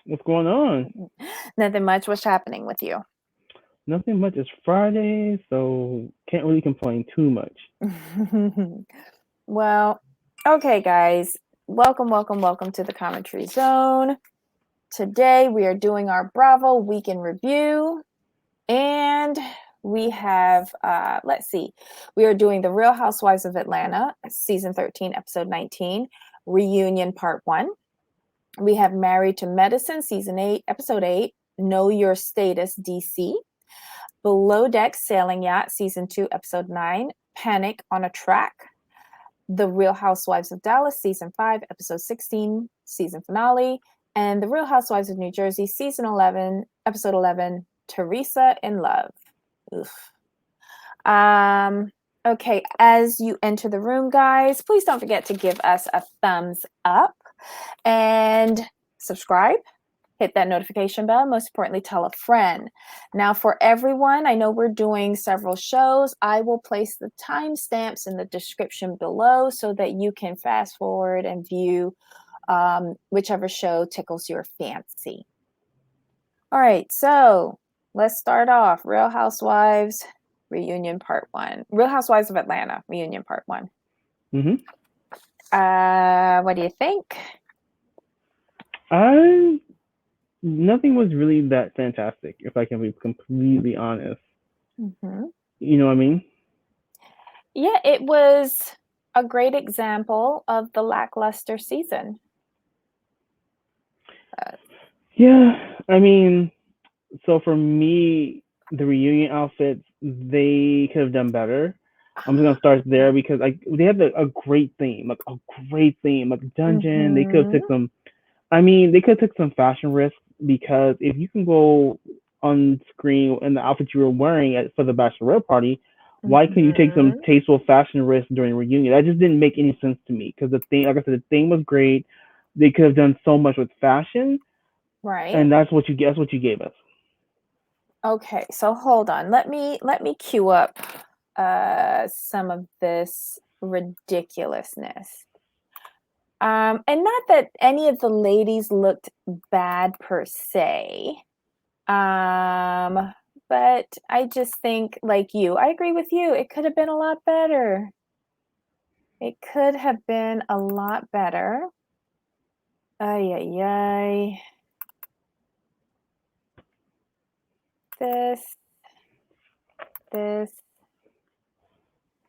What's going on? Nothing much. What's happening with you? Nothing much. It's Friday, so can't really complain too much. Well, okay, guys. Welcome to the commentary zone. Today we are doing our Bravo week in review. And we have, let's see, we are doing The Real Housewives of Atlanta, season 13, episode 19, reunion part 1. We have Married to Medicine, season 8, episode 8, Know Your Status, DC. Below Deck Sailing Yacht, season 2, episode 9, Panic on a Track. The Real Housewives of Dallas, season 5, episode 16, season finale. And The Real Housewives of New Jersey, season 11, episode 11, Teresa in Love. Oof. Okay, as you enter the room, guys, please don't forget to give us a thumbs up and subscribe. Hit that notification bell. Most importantly, tell a friend. Now, for everyone, I know we're doing several shows. I will place the timestamps in the description below so that you can fast forward and view whichever show tickles your fancy. All right, so let's start off. Real Housewives reunion part 1. Real Housewives of Atlanta reunion part 1. Mm-hmm. What do you think? Nothing was really that fantastic, if I can be completely honest. Mm-hmm. You know what I mean? Yeah, it was a great example of the lackluster season. Yeah, I mean, so for me, the reunion outfits, they could have done better. I'm just gonna start there because they have a great theme, like dungeon. They could have Mm-hmm. took some. I mean, they could have took some fashion risks because if you can go on screen in the outfit you were wearing for the bachelorette party, why couldn't you take some Mm-hmm. tasteful fashion risks during a reunion? That just didn't make any sense to me because the thing, like I said, the thing was great. They could have done so much with fashion, Right. and that's what you That's what you gave us. Okay, so hold on. Let me cue up some of this ridiculousness. And not that any of the ladies looked bad per se. But I just think, like you, I agree with you. It could have been a lot better. It could have been a lot better. Ay, ay, ay. This, this.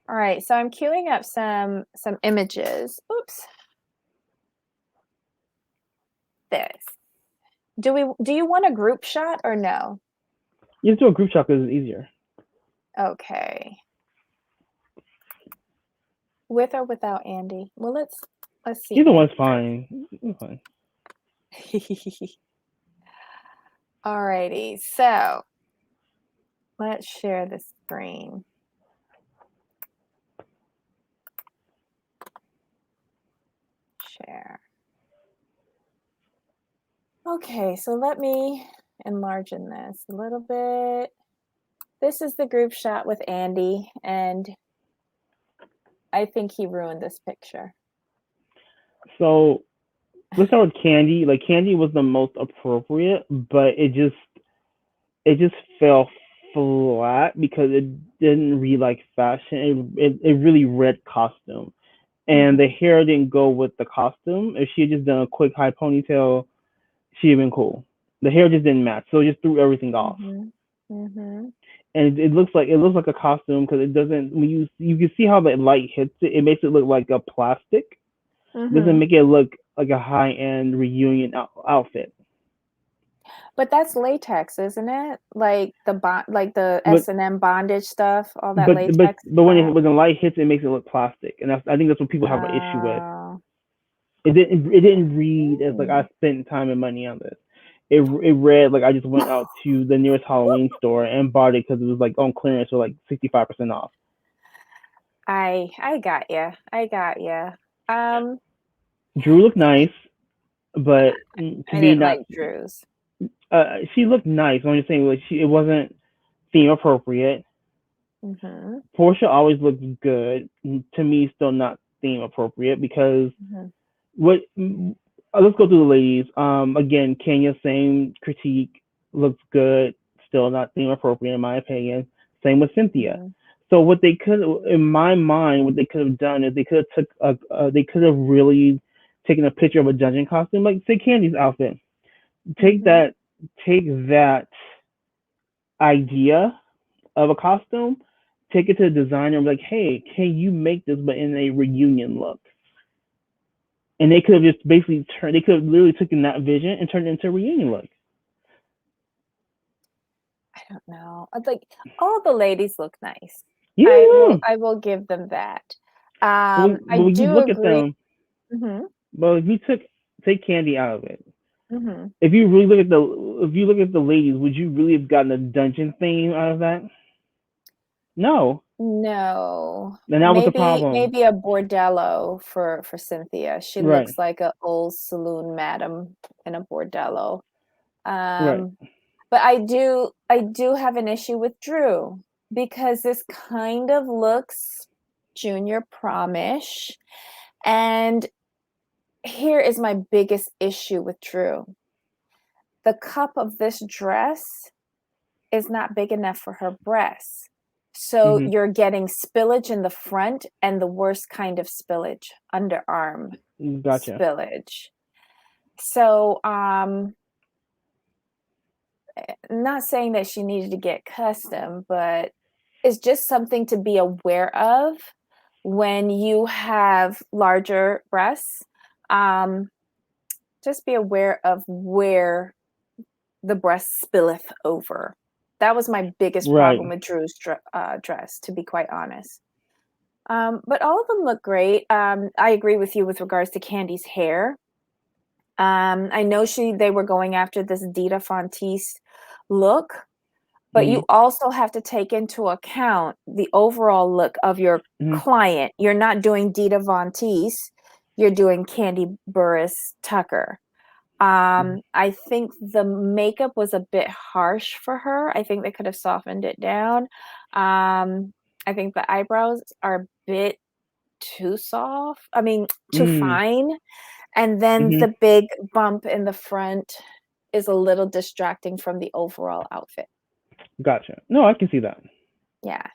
All right, so I'm queuing up some images. Oops. This. Do you want a group shot or no? You just do a group shot because it's easier. Okay. With or without Andy? Well, let's see Either Andy one's fine. It's fine. first. Alrighty, so let's share the screen. Share. Okay, so let me enlarge in this a little bit. This is the group shot with Andy, and I think he ruined this picture. So let's start with Candy. Like Candy was the most appropriate, but it just fell flat because it didn't read like fashion. It really read costume, and the Mm-hmm. hair didn't go with the costume. If she had just done a quick high ponytail, she'd have been cool. The hair just didn't match, so it just threw everything off. Mm-hmm. Mm-hmm. And it looks like a costume because it doesn't. When you can see how the light hits it, it makes it look like a plastic. It doesn't Mm-hmm. make it look like a high end reunion outfit. But that's latex, isn't it? Like the like the But S&M bondage stuff, all that but but latex but when crap. when the light hits, it makes it look plastic, and I think that's what people have an issue with. Oh. It didn't read as like Mm. I spent time and money on this. It read like I just went out to the nearest Halloween store and bought it because it was like on clearance for like 65% off. I got you. I got you. Um, Drew looked nice, but to I me didn't not. like Drew's. She looked nice. I'm just saying like it wasn't theme appropriate. Mm-hmm. Portia always looks good. To me, still not theme appropriate because Mm-hmm. what let's go through the ladies. Again, Kenya, same critique, looks good, still not theme appropriate in my opinion. Same with Cynthia. Mhm. So what they could, in my mind, what they could have done is they could have really taken a picture of a dungeon costume, like say Candy's outfit. Take Mhm. that, take that idea of a costume, take it to the designer and be like, hey, can you make this but in a reunion look? And they could have just basically they could have literally taken that vision and turned it into a reunion look. I don't know. Like all the ladies look nice. Yeah, I yeah. will give them that. But I when you do look at agree. them, Mhm. but if you take Candy out of it, Mhm. if you really look at the ladies, would you really have gotten a dungeon theme out of that? No. No. Then that was the problem. Maybe a bordello for Cynthia. She Right. looks like an old saloon madam in a bordello. Right. Um, but I do have an issue with Drew because this kind of looks junior promish. And here is my biggest issue with Drew. The cup of this dress is not big enough for her breasts. So Mhm. you're getting spillage in the front and the worst kind of spillage, underarm Gotcha. spillage. So not saying that she needed to get custom, but it's just something to be aware of when you have larger breasts. Um, just be aware of where the breast spilleth over. That was my biggest problem Right. with Drew's dress, to be quite honest. But all of them look great. I agree with you with regards to Candy's hair. I know they were going after this Dita Fonteese look, but you Mhm. also have to take into account the overall look of your Mhm. client. You're not doing Dita Von Teese, you're doing Candy Burris Tucker. Mhm. I think the makeup was a bit harsh for her. I think they could have softened it down. I think the eyebrows are a bit too soft. I mean, too Mm. fine. And then Mhm. the big bump in the front is a little distracting from the overall outfit. Gotcha. No, I can see that. Yeah.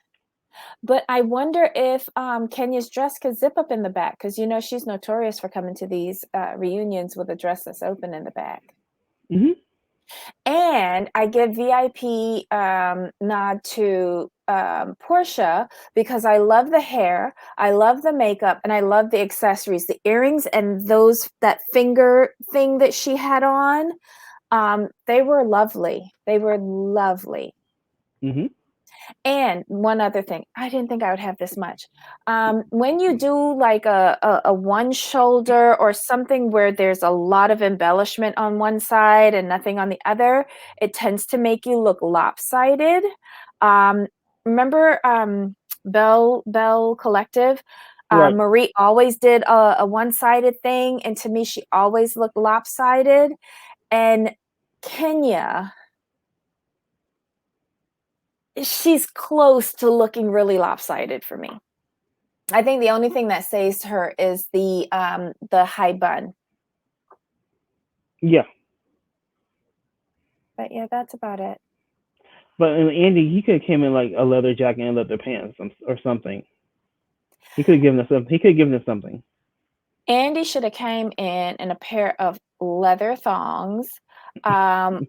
But I wonder if Kenya's dress could zip up in the back because you know she's notorious for coming to these reunions with a dress that's open in the back. Mhm. And I give VIP nod to Portia because I love the hair, I love the makeup, and I love the accessories, the earrings, and that finger thing that she had on. They were lovely. They were lovely. Mhm. And one other thing, I didn't think I would have this much. When you do like a one shoulder or something where there's a lot of embellishment on one side and nothing on the other, it tends to make you look lopsided. Um, remember Bell Collective? Right. Marie always did a one-sided thing, and to me, she always looked lopsided. And Kenya, she's close to looking really lopsided for me. I think the only thing that saves her is the high bun. Yeah. But yeah, that's about it. But Andy, he could have came in like a leather jacket and leather pants or something. He could have given us something. He could have given us something. Andy should have came in a pair of leather thongs, a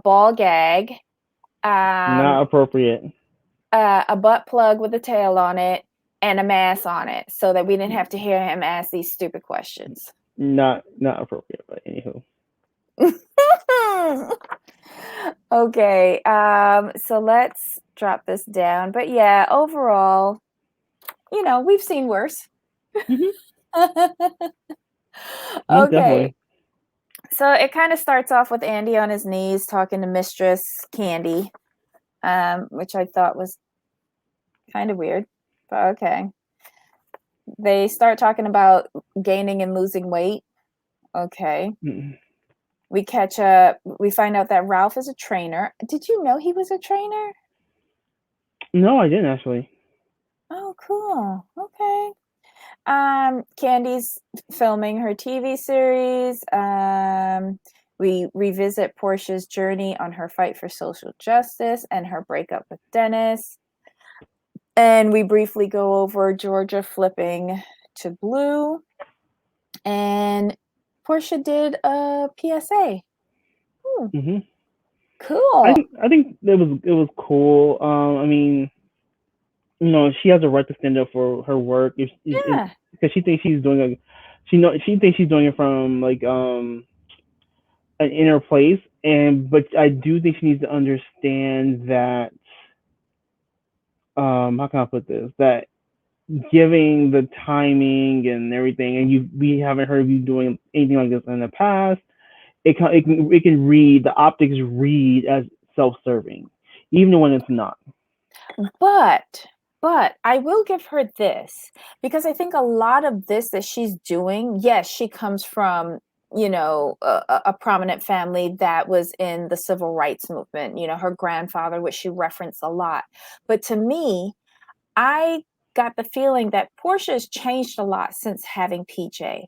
ball gag, um, Not appropriate. a butt plug with a tail on it, and a mask on it, so that we didn't have to hear him ask these stupid questions. Not appropriate. But anywho. Okay, so let's drop this down. But yeah, overall, we've seen worse. Mhm. Most Okay, definitely. so it kind of starts off with Andy on his knees talking to Mistress Candy, which I thought was kind of weird, but okay. They start talking about gaining and losing weight. Okay. Mm. We catch up. We find out that Ralph is a trainer. Did you know he was a trainer? No, I didn't actually. Oh, cool. Okay. Candy's filming her TV series. We revisit Portia's journey on her fight for social justice and her breakup with Dennis. And we briefly go over Georgia flipping to blue. And Portia did a PSA. Hmm. Cool. I think it was cool. I mean, she has a right to stand up for her work if Yeah. because she thinks she's doing she thinks she's doing it from like an inner place, but I do think she needs to understand that how can I put this, that giving the timing and everything, and we haven't heard of you doing anything like this in the past. It can read, the optics read as self-serving, even when it's not. But I will give her this, because I think a lot of this that she's doing, yes, she comes from, a prominent family that was in the civil rights movement, her grandfather, which she referenced a lot. But to me, I got the feeling that Portia has changed a lot since having PJ.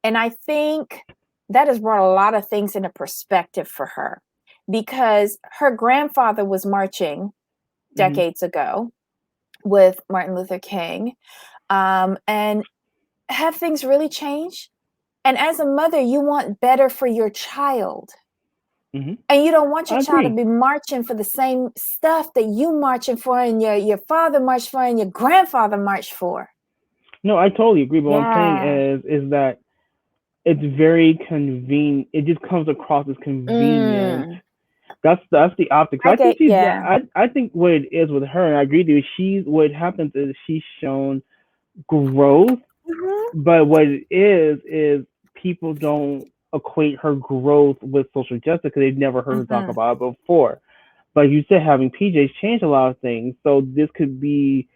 And I think that has brought a lot of things into perspective for her, because her grandfather was marching Hmm. decades ago with Martin Luther King. And have things really changed? And as a mother, you want better for your child. Hmm. And you don't want your I child to agree. be marching for the same stuff that you marching for, and your father marched for, and your grandfather marched for. No, I totally agree. But what I'm saying Yeah. is that it's very convenient. It just comes across as convenient. Mm. That's the optics. I get, yeah. I think what it is with her, and I agree with you. What happens is she's shown growth, Mhm. but what it is people don't equate her growth with social justice because they've never heard her talk Mhm. about it before. But you said having PJ's changed a lot of things, so this could be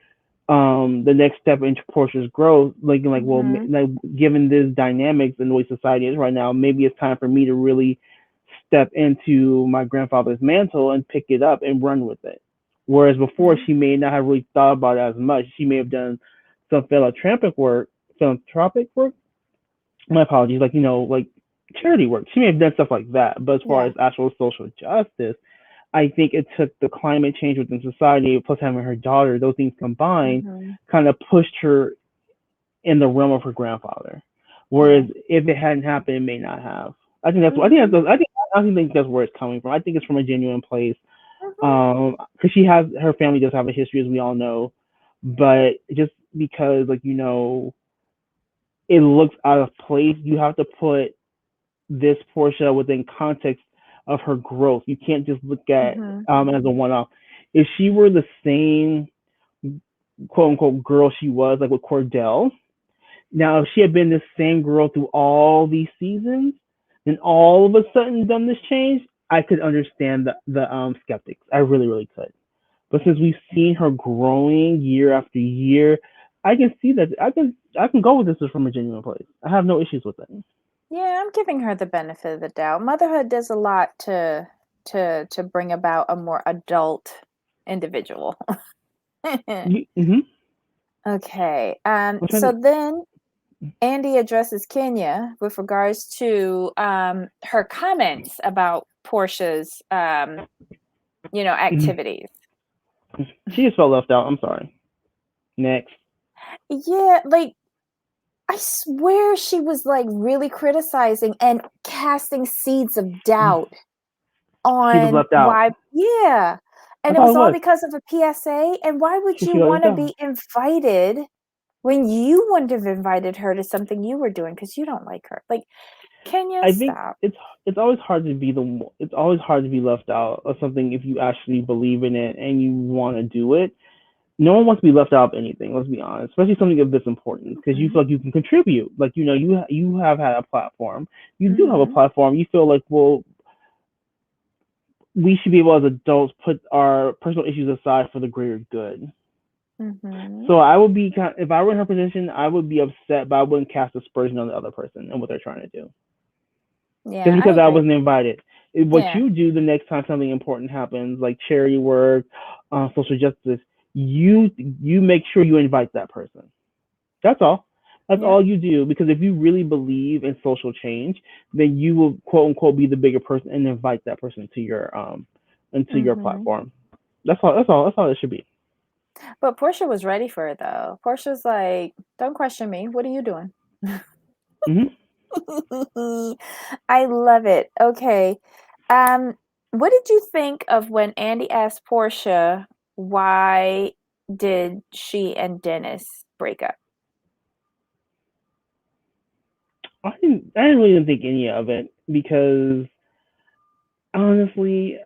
the next step into Portia's growth. Well, Mhm. like given this dynamics and the way society is right now, maybe it's time for me to really step into my grandfather's mantle and pick it up and run with it. Whereas before, Mhm. she may not have really thought about it as much. She may have done some philanthropic work. My apologies, like charity work. She may have done stuff like that. But as far Yeah. as actual social justice, I think it took the climate change within society, plus having her daughter, those things combined, Mhm. kind of pushed her in the realm of her grandfather. Yeah. Whereas if it hadn't happened, it may not have. I think that's what Mhm. I think that's where it's coming from. I think it's from a genuine place. Mhm. Because her family does have a history, as we all know, but just because it looks out of place, you have to put this Portia within context of her growth. You can't just look at Mhm. as a one-off. If she were the same quote unquote girl she was, like with Cordell, now if she had been the same girl through all these seasons, then all of a sudden done this change, I could understand the skeptics. I really really could. But since we've seen her growing year after year, I can see that I can go with this from a genuine place. I have no issues with it. Yeah, I'm giving her the benefit of the doubt. Motherhood does a lot to bring about a more adult individual. Mm-hmm. Okay. I'm trying So to. then Andy addresses Kenya with regards to her comments about Portia's Mhm. activities. She just felt left out. I'm sorry. Next. Yeah, like I swear she was like really criticizing and casting seeds of doubt She was on left out. why, yeah. And That's it all was it all was. because of a PSA. And why would She you got left want to out. be invited when you wouldn't have invited her to something you were doing because you don't like her? Like, Kenya, I think stop. it's always hard to be it's always hard to be left out of something if you actually believe in it and you want to do it. No one wants to be left out of anything. Let's be honest, especially something of this importance, because you Mhm. feel like you can contribute. Like you have had a platform. You do have a Mhm. platform. You feel like, well, we should be able as adults put our personal issues aside for the greater good. Mhm. So I would be if I were in her position, I would be upset, but I wouldn't cast aspersion on the other person and what they're trying to do Yeah, just I because I agree. wasn't invited. What Yeah. you do the next time something important happens, like charity work, social justice, you make sure you invite that person. That's all. That's Yeah. all you do, because if you really believe in social change, then you will quote unquote be the bigger person and invite that person into your Mm-hmm. platform. That's all. That's all. That's all it should be. But Portia was ready for it though. Portia's like, don't question me. What are you doing? Hmm. I love it. Okay. Um, what did you think of when Andy asked Portia why did she and Dennis break up? I didn't really think any of it, because honestly,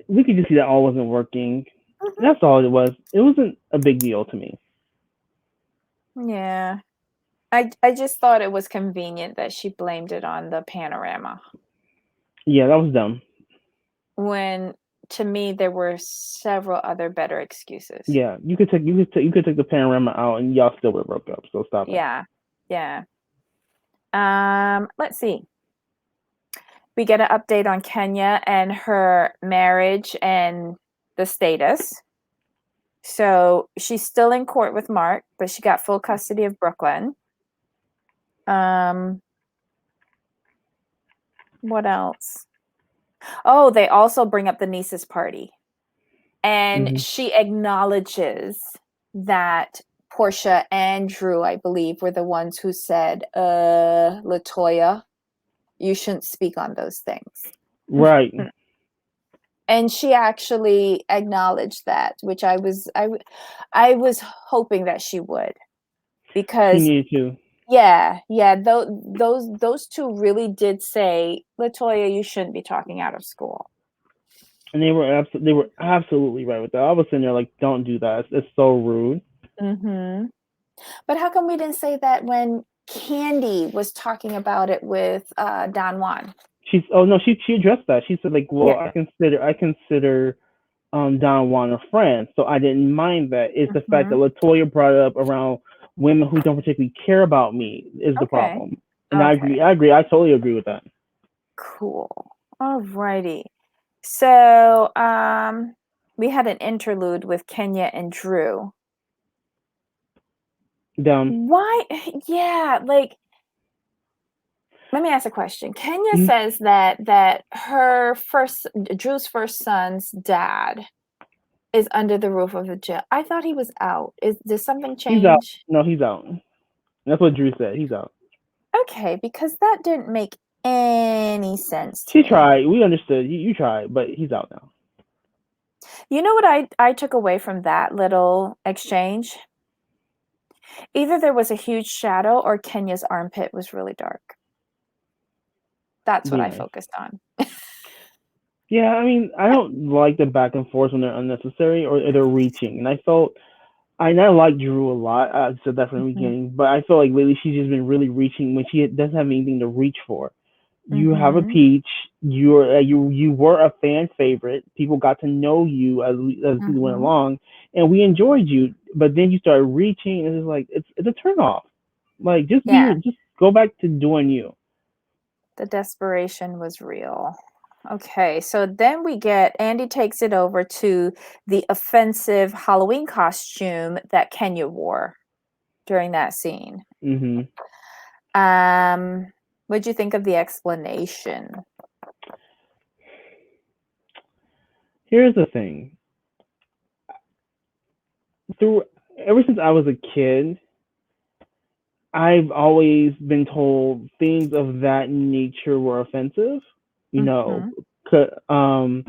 we could just see that all wasn't working. Mhm. That's all it was. It wasn't a big deal to me. Yeah. I just thought it was convenient that she blamed it on the panorama Yeah, that was dumb. when to me there were several other better excuses. Yeah, you could take the panorama out and y'all still would have broke up. So stop it. Yeah. Yeah. Let's see. We get an update on Kenya and her marriage and the status. So she's still in court with Mark, but she got full custody of Brooklyn. Um, what else? Oh, they also bring up the niece's party. And Hmm. she acknowledges that Portia and Drew, I believe, were the ones who said, Latoya, you shouldn't speak on those things. Right. And she actually acknowledged that, which I was hoping that she would, She because needed to. yeah, those two really did say, Latoya, you shouldn't be talking out of school. And they were absolutely right with that. I was sitting there like, don't do that. It's so rude. Mm-hmm. But how come we didn't say that when Candy was talking about it with Don Juan? She addressed that. She said like, well, Yeah. I consider Don Juan a friend, so I didn't mind that. It's the fact Mm-hmm. that Latoya brought it up around women who don't particularly care about me is the Okay. problem. And I agree. Okay. I agree. I totally agree with that. Cool. Alrighty. So we had an interlude with Kenya and Drew. Down. Why? Yeah, like let me ask a question. Kenya Mhm. says that her first Drew's first son's dad is under the roof of the jail. I thought he was out. Did something He's out. change? No, he's out. That's what Drew said. He's out. Okay, because that didn't make any sense to She me. tried. We understood. You tried, but he's out now. You know what I took away from that little exchange? Either there was a huge shadow or Kenya's armpit was really dark. That's what Be I nice. focused on. Yeah, I mean, I don't like the back and forth when they're unnecessary or they're reaching. And I like Drew a lot. I said that from the Mhm. beginning, but I feel like lately she's just been really reaching when she doesn't have anything to reach for. You have a Mhm. peach. You were a fan favorite. People got to know you as the season went Mhm. along, and we enjoyed you. But then you started reaching, and it's like it's a turn off. Like Yeah, just go back to doing you. the desperation was real. Okay, so then we get Andy takes it over to the offensive Halloween costume that Kenya wore during that scene. Hmm. What'd you think of the explanation? Here's the thing. Through Ever since I was a kid, I've always been told things of that nature were offensive. You know, Mhm. um,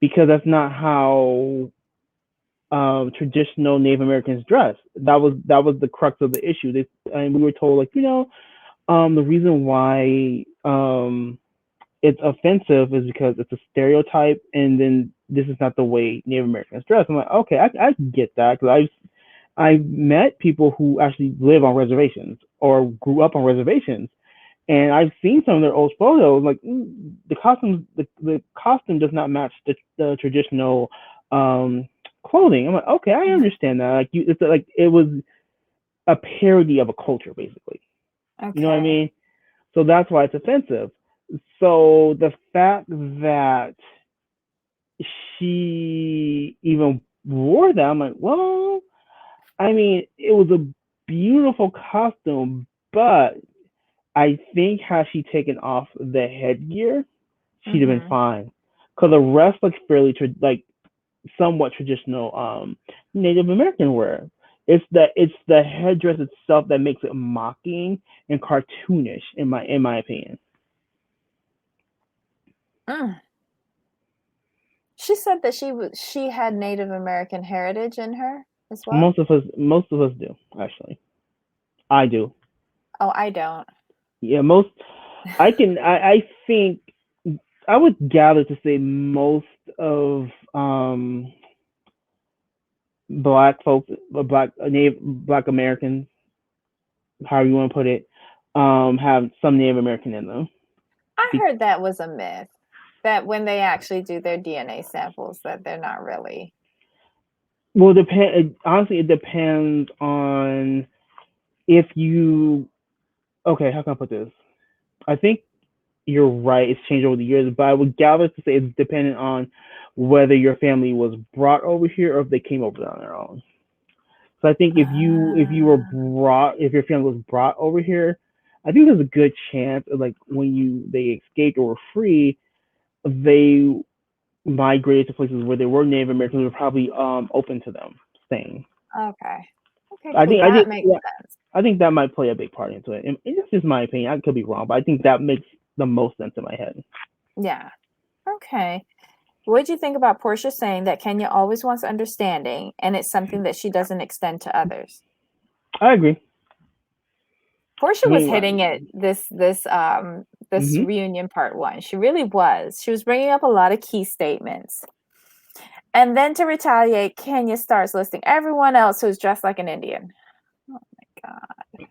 because that's not how traditional Native Americans dress. That was the crux of the issue. And we were told like, the reason why it's offensive is because it's a stereotype, and then this is not the way Native Americans dress. I'm like, okay, I get that, because I've met people who actually live on reservations or grew up on reservations, and I've seen some of their old photos. Like, the costume does not match the traditional clothing. I'm like, okay, I understand that. Like, it's like it was a parody of a culture, basically. You know what I Okay. mean? So that's why it's offensive. So the fact that she even wore that, I'm like, well, I mean, it was a beautiful costume, But I think had she taken off the headgear, she'd have been Mm-hmm. fine. Cause the rest looks fairly like somewhat traditional Native American wear. It's the headdress itself that makes it mocking and cartoonish in my opinion. Mm. She said that she had Native American heritage in her as well. Most of us do actually. I do. Oh, I don't. Yeah, most. I think I would gather to say most of black folks, black Americans, however you want to put it, have some Native American in them. I Be- heard that was a myth. That when they actually do their DNA samples, that they're not really. well, depend. Honestly, it depends on if you. Okay, how can I put this? I think you're right. It's changed over the years, but I would gather to say it's dependent on whether your family was brought over here or if they came over on their own. So I think if your family was brought over here, I think there's a good chance of like when they escaped or were free, they migrated to places where there were Native Americans who were probably open to them staying. Okay. Okay, I cool. think I That think makes yeah, sense. I think that might play a big part into it. And it's just my opinion. I could be wrong, but I think that makes the most sense in my head. Yeah. Okay. What did you think about Portia saying that Kenya always wants understanding and it's something that she doesn't extend to others? I agree. Portia I was mean, hitting it this mm-hmm. reunion part one. She really was. She was bringing up a lot of key statements. And then to retaliate, Kenya starts listing everyone else who's dressed like an Indian. Oh my God.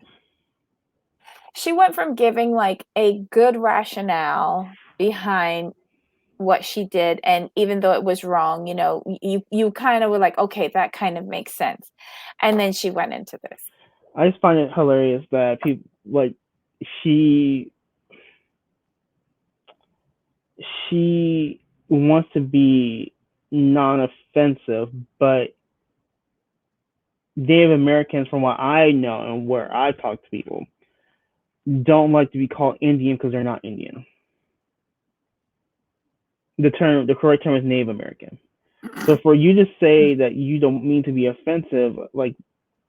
She went from giving like a good rationale behind what she did, and even though it was wrong, you kind of were like, okay, that kind of makes sense. And then she went into this. I just find it hilarious that people like she she wants to be non-offensive, but Native Americans, from what I know and where I talk to people, don't like to be called Indian because they're not Indian. The correct term is Native American. So for you to say that you don't mean to be offensive, like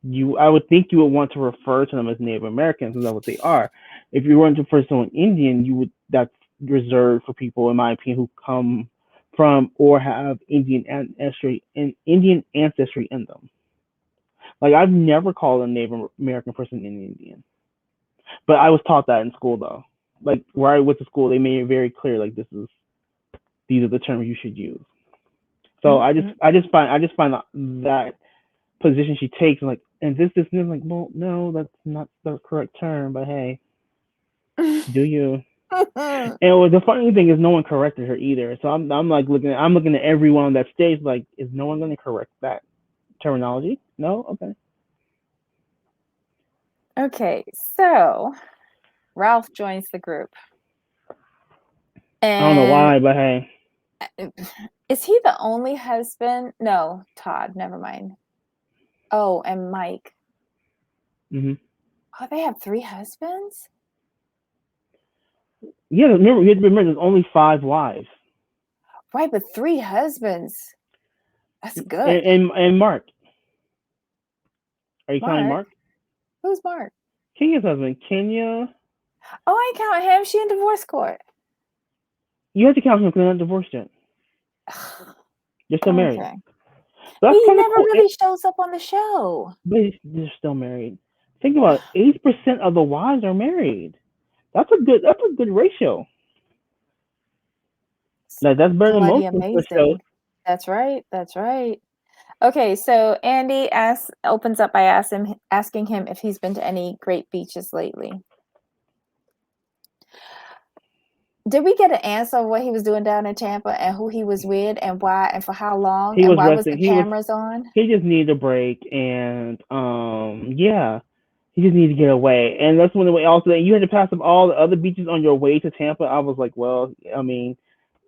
I would think you would want to refer to them as Native Americans, because that's what they are. If you want to refer to someone Indian, that's reserved for people, in my opinion, who come from or have Indian ancestry in them. Like I've never called a Native American person an Indian, but I was taught that in school though. Like where I went to school, they made it very clear like these are the terms you should use. So Mm-hmm. I just find that position she takes like and this and like, well, no, that's not the correct term, but hey, do you? And the funny thing is, no one corrected her either. So I'm like looking at everyone on that stage like, is no one going to correct that terminology? No, okay. Okay, so Ralph joins the group. I don't know And why, but hey. is he the only husband? No, Todd, never mind. Oh, and Mike. Hmm. Oh, they have three husbands? Yeah, remember you have to remember there's only 5 wives. Right, but three husbands. That's And good. and Mark, are you counting Mark? Mark? Who's Mark? Kenya's husband, Kenya. Oh, I count him. She in divorce court. You have to count him because they're not divorced yet. They're still married. Okay. So But that's he kind of never cool. really shows up on the show. But they're still married. Think about it, 80% of the wives are married. That's a good ratio. Like that's better than Bloody most of the shows. amazing. That's right. That's right. Okay, so Andy opens up by asking him if he's been to any great beaches lately. Did we get an answer of what he was doing down in Tampa and who he was with and why and for how long He and was why was resting. the cameras on? He just needed a break and yeah. He just needed to get away. And that's when the way also you had to pass up all the other beaches on your way to Tampa. I was like, well, I mean,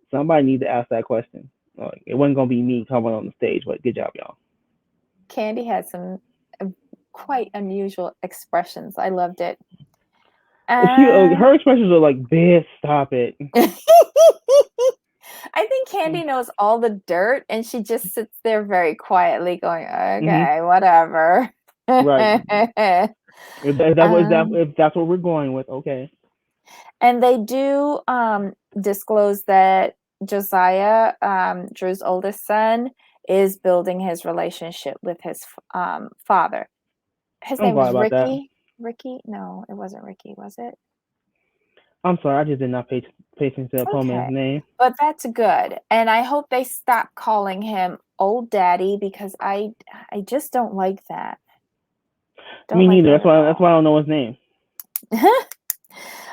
somebody needs to ask that question. Like, it wasn't gonna be me coming on the stage, but good job, y'all. Candy had some quite unusual expressions. I loved it. Her Um, expressions are like, "Bitch, stop it." I think Candy knows all the dirt and she just sits there very quietly going, Hmm. okay, whatever. Right. um, If that's what we're going with, okay. and they do disclose that Josiah, Drew's oldest son, is building his relationship with his father. His I'm name glad was about that. Ricky. Ricky? No, it wasn't Ricky, was it? I'm sorry, I just did not pay attention to that poor man's Okay. name. But that's good. And I hope they stop calling him old daddy because I just don't like that. Don't Me like neither. that at That's why I don't know his name. all.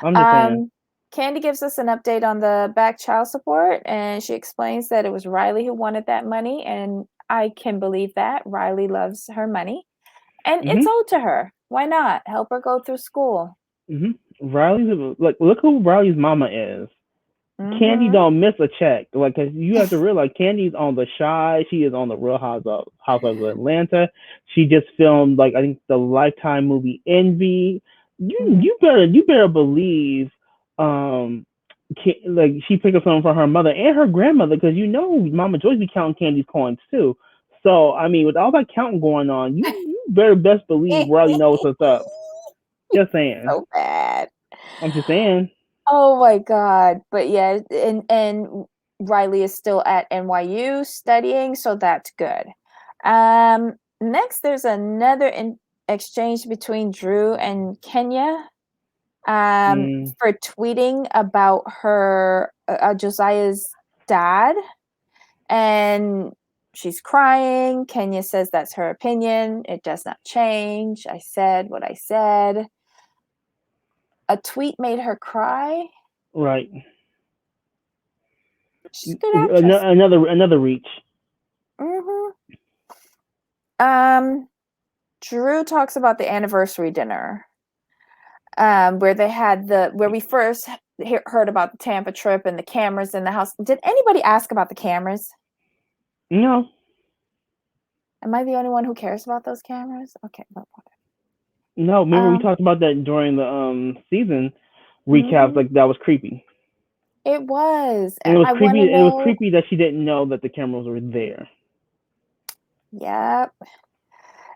I'm just saying. Candy gives us an update on the back child support and she explains that it was Riley who wanted that money and I can believe that. Riley loves her money and it's Mhm. owed to her. Why not? Help her go through school. Mhm. Riley's like, look who Riley's mama is. Candy Mhm. don't miss a check. Like, 'cause you have to realize Candy's on the Shy. She is on the Real Housewives of Atlanta. She just filmed, like, I think the Lifetime movie Envy. Mhm. You better believe, um, like she picked up something for her mother and her grandmother because Mama Joyce be counting Candy's coins too. So I mean, with all that counting going on, you better best believe Riley knows what's up. Just saying. So bad. I'm just saying. Oh my god. But yeah, and Riley is still at NYU studying, so that's good. Next there's another exchange between Drew and Kenya Mm, for tweeting about her Josiah's dad and she's crying. Kenya says that's her opinion. It does not change. I said what I said. A tweet made her cry. right. She's a good actress. Another reach. Hmm. Drew talks about the anniversary dinner, where they had where we first heard about the Tampa trip and the cameras in the house. Did anybody ask about the cameras? No, Am I the only one who cares about those cameras? Okay, but no. Remember we um, talked about that during the season recaps. mhm, Like that was creepy, it was. and it was I want creepy. to And it was know. creepy that she didn't know that the cameras were there. Yep.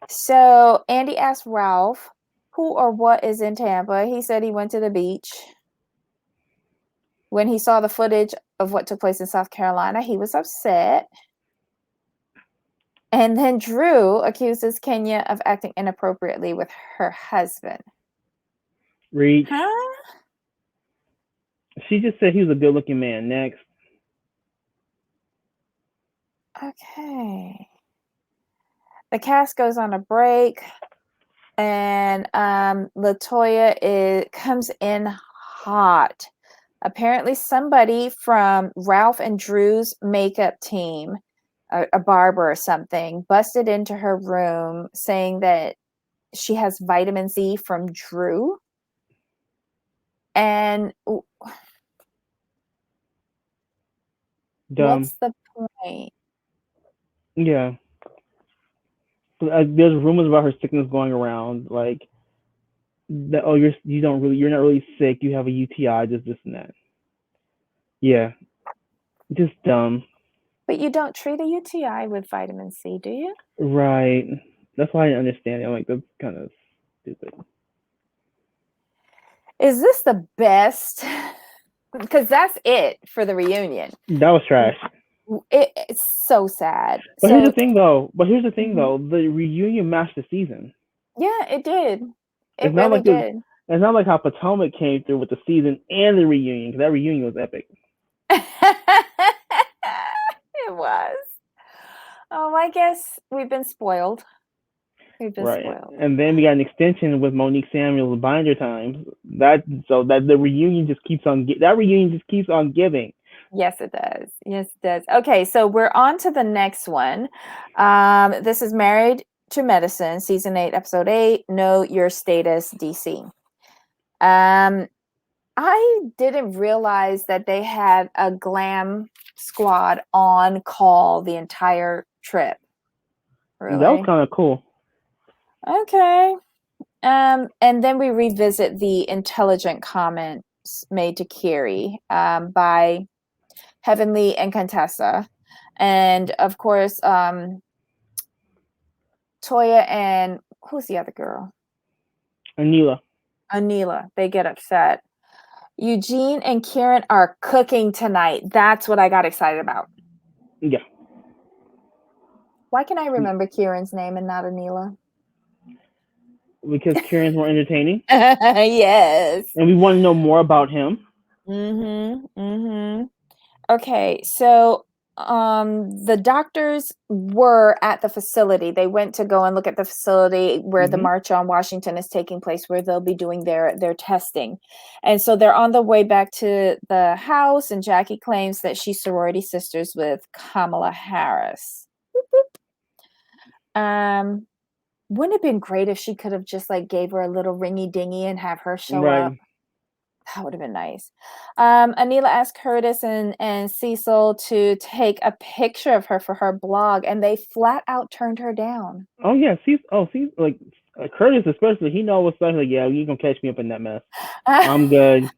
So Andy asked Ralph, who or what is in Tampa. He said he went to the beach. When he saw the footage of what took place in South Carolina, he was upset. And then Drew accuses Kenya of acting inappropriately with her husband. Reach. Huh? She just said he was a good-looking man. Next. Okay. The cast goes on a break, and Latoya comes in hot. Apparently, somebody from Ralph and Drew's makeup team, a barber or something, busted into her room saying that she has vitamin C from Drew. And Dumb. what's the point? Yeah. There's rumors about her sickness going around. Like that. Oh, you're not really sick. You have a UTI. Just this and that. Yeah. Just dumb. But you don't treat a UTI with vitamin C, do you? Right. That's why I didn't understand it. I'm like, that's kind of stupid. Is this the best? Because that's it for the reunion. That was trash. It's so sad. But here's the So, thing, though. mhm. The reunion matched the season. Yeah, it did. It It's not really like did. it's not like how Potomac came through with the season and the reunion. Because that reunion was epic. It was. I guess we've been spoiled. We've been Right. spoiled. And then we got an extension with Monique Samuels' Binder Times. That the reunion just keeps on that reunion just keeps on giving. Yes, it does. Yes, it does. Okay, so we're on to the next one. This is Married to Medicine, season 8, episode 8. Know Your Status, DC. I didn't realize that they had a glam squad on call the entire trip. That was Really? kind of cool. Okay. And then we revisit the intelligent comments made to Carrie by Heavenly and Contessa. And of course, Toya and who's the other girl? Anila. Anila. They get upset. Eugene and Kieran are cooking tonight. That's what I got excited about. Yeah. Why can I remember Kieran's name and not Anila? Because Kieran's more entertaining. Yes. And we want to know more about him. Okay, so the doctors were at the facility. They went to go and look at the facility where the March on Washington is taking place, where they'll be doing their testing. And so they're on the way back to the house, and Jackie claims that she's sorority sisters with Kamala Harris. Wouldn't it have been great if she could have just like gave her a little ringy dingy and have her show up? That would have been nice. Anila asked Curtis and Cecil to take a picture of her for her blog, and they flat out turned her down. Oh yeah, like Curtis especially, he knows what's up. Like, yeah, you gonna catch me up in that mess. I'm good.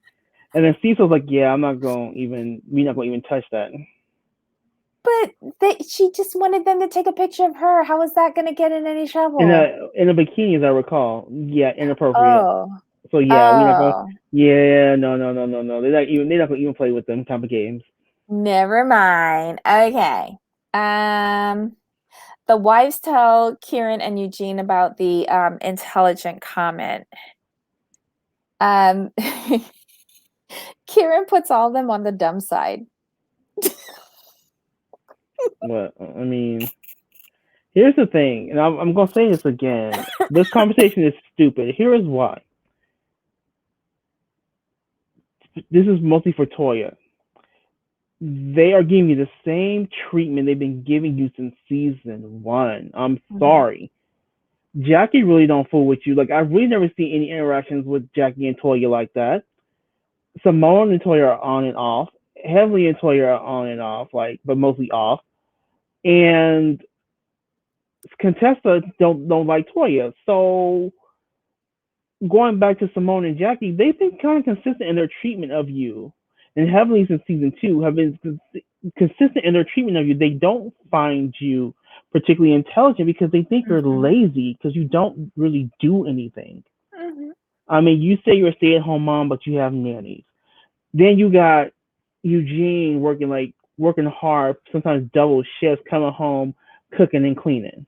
And then Cecil's like, yeah, we're not gonna even touch that. But she just wanted them to take a picture of her. How is that gonna get in any trouble? In a bikini, as I recall. Yeah, inappropriate. Oh. So yeah, we're not gonna. Yeah, no. They're not gonna even play with them type of games. Never mind. Okay. The wives tell Kieran and Eugene about the intelligent comment. Kieran puts all of them on the dumb side. What? I mean, here's the thing, and I'm gonna say this again. This conversation is stupid. Here is why. This is mostly for Toya. They are giving you the same treatment they've been giving you since season 1. I'm sorry. Jackie really don't fool with you. Like, I've really never seen any interactions with Jackie and Toya like that. Simone and Toya are on and off. Heavenly and Toya are on and off, like, but mostly off. And Contessa don't like Toya. So going back to Simone and Jackie, they've been kind of consistent in their treatment of you. And Heavenly since season 2 have been consistent in their treatment of you. They don't find you particularly intelligent because they think you're lazy because you don't really do anything. I mean, you say you're a stay-at-home mom, but you have nannies. Then you got Eugene working hard, sometimes double shifts, coming home, cooking and cleaning.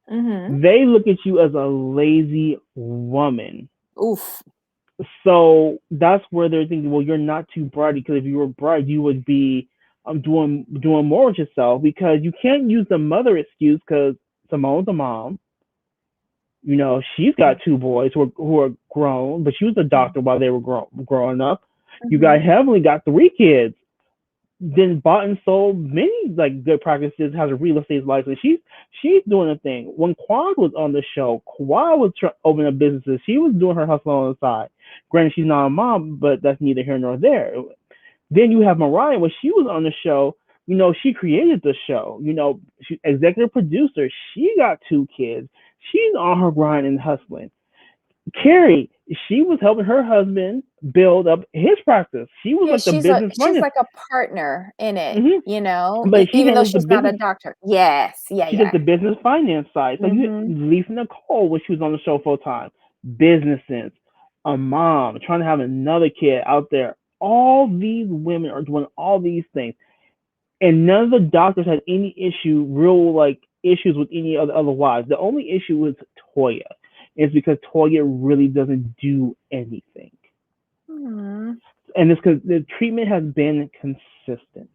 They look at you as a lazy woman. Oof. So that's where they're thinking, well, you're not too bright, because if you were bright, you would be doing more with yourself, because you can't use the mother excuse because Simone's a mom. You know, she's got 2 boys who are grown, but she was a doctor while they were growing up. You got Heavenly got 3 kids, then bought and sold many like good practices, has a real estate license. She's doing a thing. When Quad was on the show, Quad was opening up businesses. She was doing her hustle on the side. Granted, she's not a mom, but that's neither here nor there. Then you have Mariah. When she was on the show, you know, she created the show. You know, she executive producer. She got 2 kids. She's on her grind and hustling. Carrie, she was helping her husband build up his practice. She was like the business she's like a partner in it, you know, but even though she's not a doctor. Yes, she did the business finance side. So Lisa Nicole, when she was on the show full time, business sense, a mom, trying to have another kid out there. All these women are doing all these things, and none of the doctors had any issues with any other wives. The only issue was Toya. Is because Toya really doesn't do anything. And it's because the treatment has been consistent.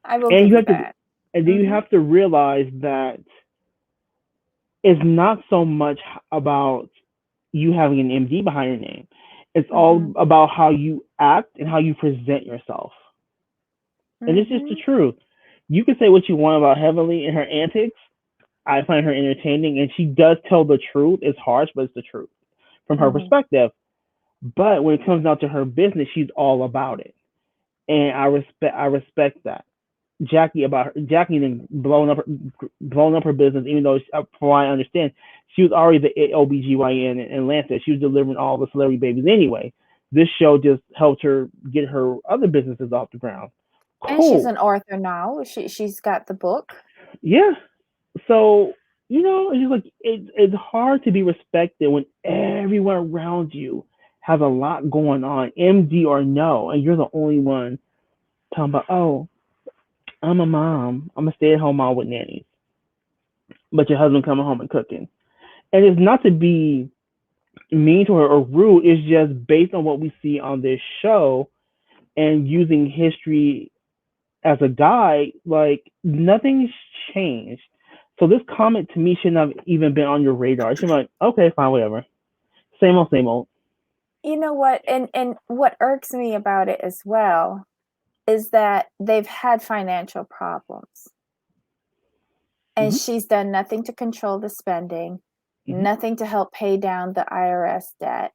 I will give you that. And then you have to realize that it's not so much about you having an MD behind your name. It's all about how you act and how you present yourself. And it's just the truth. You can say what you want about Heavenly and her antics. I find her entertaining, and she does tell the truth. It's harsh, but it's the truth from her perspective. But when it comes down to her business, she's all about it, and I respect that. Jackie about Jackie then blowing up her business, even though from what I understand, she was already the OBGYN in Atlanta. She was delivering all the celebrity babies anyway. This show just helped her get her other businesses off the ground. And she's Cool. an author now. She's got the book. Yeah. So, it's just like it's hard to be respected when everyone around you has a lot going on, MD or no, and you're the only one talking about, oh, I'm a mom. I'm a stay-at-home mom with nannies, but your husband coming home and cooking. And it's not to be mean to her or rude. It's just based on what we see on this show and using history as a guide. Like nothing's changed. So this comment to me shouldn't have even been on your radar. It should be like, okay, fine, whatever. Same old, same old. You know what? And what irks me about it as well is that they've had financial problems. And she's done nothing to control the spending, nothing to help pay down the IRS debt.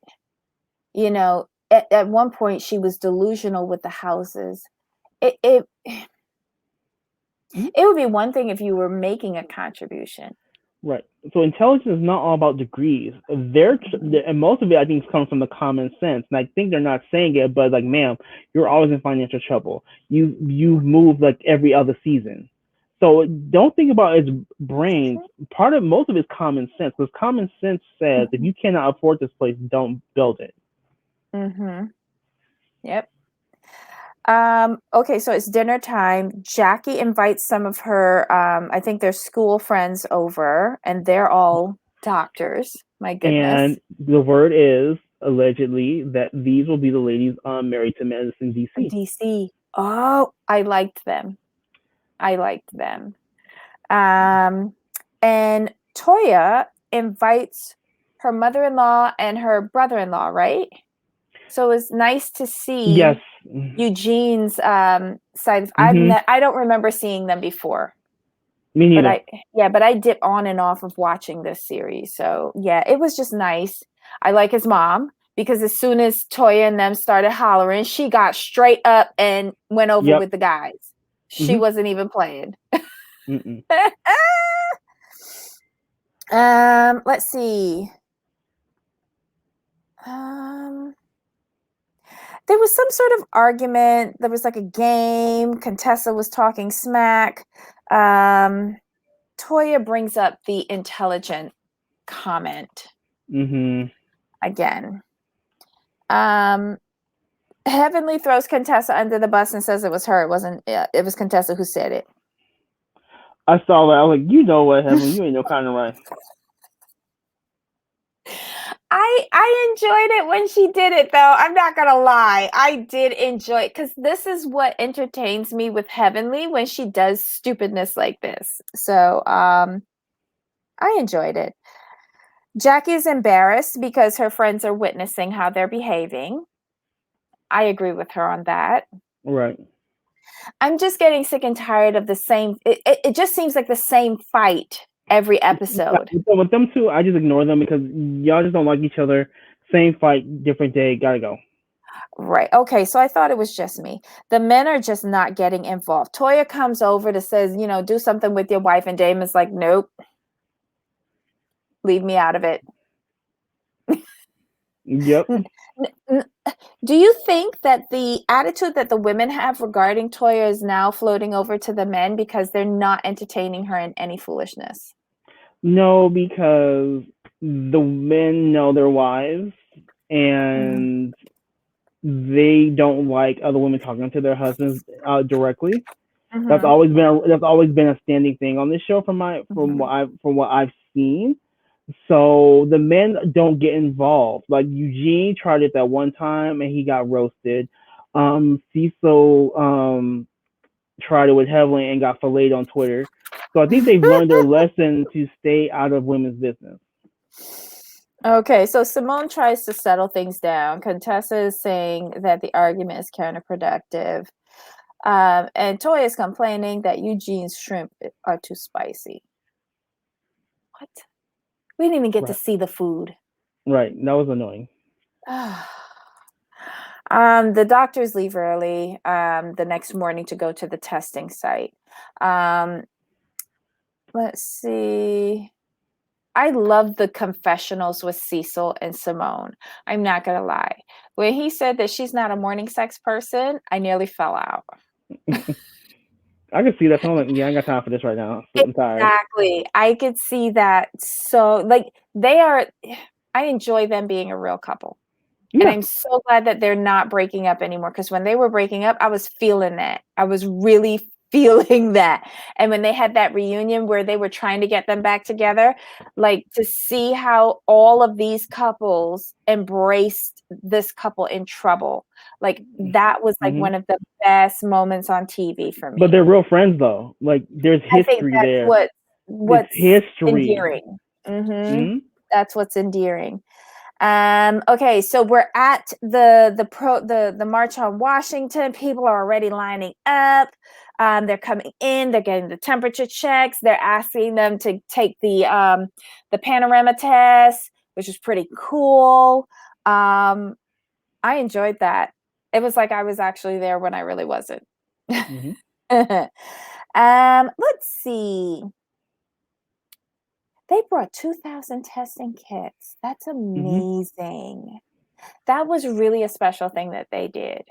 At one point she was delusional with the houses. It would be one thing if you were making a contribution. Right. So intelligence is not all about degrees. And most of it, I think, comes from the common sense. And I think they're not saying it, but like, ma'am, you're always in financial trouble. You've moved like every other season. So don't think about its brains. Most of it's common sense, because common sense says if you cannot afford this place, don't build it. Yep. Okay, so it's dinner time. Jackie invites some of her, I think they're school friends over, and they're all doctors. My goodness. And the word is allegedly that these will be the ladies married to Madison, DC. DC. Oh, I liked them. And Toya invites her mother-in-law and her brother-in-law, right? So it's nice to see Yes. Eugene's side. I don't remember seeing them before. Me neither. But I dip on and off of watching this series. So yeah, it was just nice. I like his mom, because as soon as Toya and them started hollering, she got straight up and went over with the guys. She wasn't even playing. Let's see. There was some sort of argument. There was like a game. Contessa was talking smack. Toya brings up the intelligent comment again. Heavenly throws Contessa under the bus and says it was her. It was Contessa who said it. I saw that. I was like, you know what, Heavenly? You ain't no kind of right. I enjoyed it when she did it, though. I'm not gonna lie. I did enjoy it, because this is what entertains me with Heavenly, when she does stupidness like this. So I enjoyed it. Jackie's embarrassed because her friends are witnessing how they're behaving. I agree with her on that. Right. I'm just getting sick and tired of the same. It just seems like the same fight every episode. With them two, I just ignore them because y'all just don't like each other. Same fight, different day, gotta go. Right. Okay, so I thought it was just me. The men are just not getting involved. Toya comes over to says, do something with your wife, and Damon's like, nope. Leave me out of it. Yep. Do you think that the attitude that the women have regarding Toya is now floating over to the men because they're not entertaining her in any foolishness? No, because the men know their wives, and they don't like other women talking to their husbands directly. That's always been a standing thing on this show from what I've seen. So the men don't get involved. Like Eugene tried it that one time and he got roasted. Cecil tried it with Heavenly and got filleted on Twitter. So I think they've learned their lesson to stay out of women's business. Okay, so Simone tries to settle things down. Contessa is saying that the argument is counterproductive. And Toya is complaining that Eugene's shrimp are too spicy. What? We didn't even get to see the food. Right. That was annoying. The doctors leave early the next morning to go to the testing site. Let's see. I love the confessionals with Cecil and Simone. I'm not gonna lie. When he said that she's not a morning sex person, I nearly fell out. I can see that. So I'm like, yeah, I ain't got time for this right now. I'm tired. Exactly. I could see that. So, like, they are, I enjoy them being a real couple. And Yeah. I'm so glad that they're not breaking up anymore, because when they were breaking up, I was feeling that. I was really feeling that. And when they had that reunion where they were trying to get them back together, like, to see how all of these couples embraced this couple in trouble, like, that was like one of the best moments on TV for But me. they're real friends though. Like there's I think history that's there. It's what's history. endearing. Mm-hmm. That's what's endearing. Okay, so we're at the March on Washington. People are already lining up. They're coming in. They're getting the temperature checks. They're asking them to take the panorama test, which is pretty cool. I enjoyed that. It was like I was actually there when I really wasn't. Mm-hmm. Let's see. They brought 2,000 testing kits. That's Mm-hmm. amazing. That was really a special thing that they did.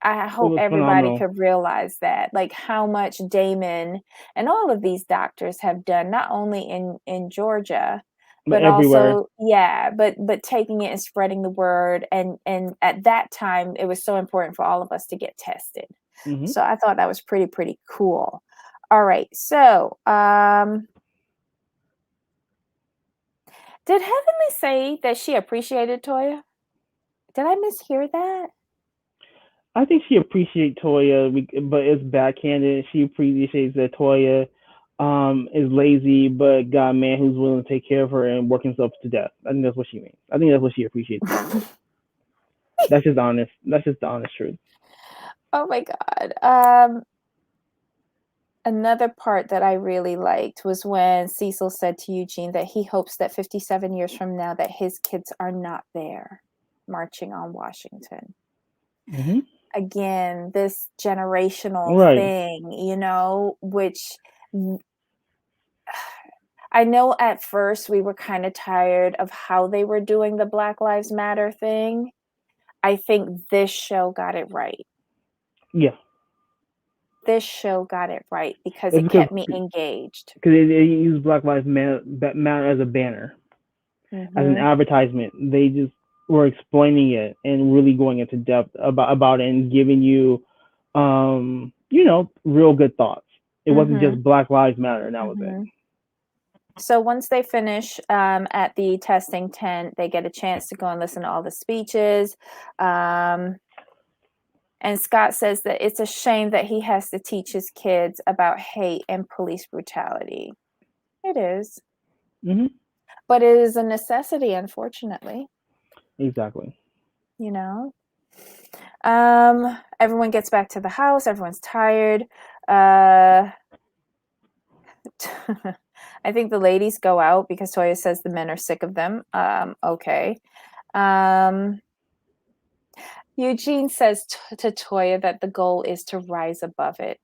I It hope was everybody phenomenal. could realize that, like, how much Damon and all of these doctors have done, not only in Georgia, But but everywhere. also, yeah, but taking it and spreading the word. And at that time, it was so important for all of us to get tested. Mm-hmm. So I thought that was pretty cool. All right, so did Heavenly say that she appreciated Toya? Did I mishear that? I think she appreciates Toya, but it's backhanded. She appreciates that Toya is lazy, but got a man who's willing to take care of her and work himself to death. I think that's what she means. I think that's what she appreciates about it. That's just honest. That's just the honest truth. Oh my God. Another part that I really liked was when Cecil said to Eugene that he hopes that 57 years from now that his kids are not there marching on Washington. Mm-hmm. Again, this generational Right. thing, which I know at first we were kind of tired of how they were doing the Black Lives Matter thing. I think this show got it right. Yeah. This show got it right because It's it kept me engaged. because they use Black Lives Matter as a banner, as an advertisement. They just were explaining it and really going into depth about it and giving you, real good thoughts. It wasn't just Black Lives Matter, and that was it. So once they finish at the testing tent, they get a chance to go and listen to all the speeches. And Scott says that it's a shame that he has to teach his kids about hate and police brutality. It is. Mm-hmm. But it is a necessity, unfortunately. Exactly. Everyone gets back to the house. Everyone's tired. I think the ladies go out because Toya says the men are sick of them. Okay. Eugene says to Toya that the goal is to rise above it.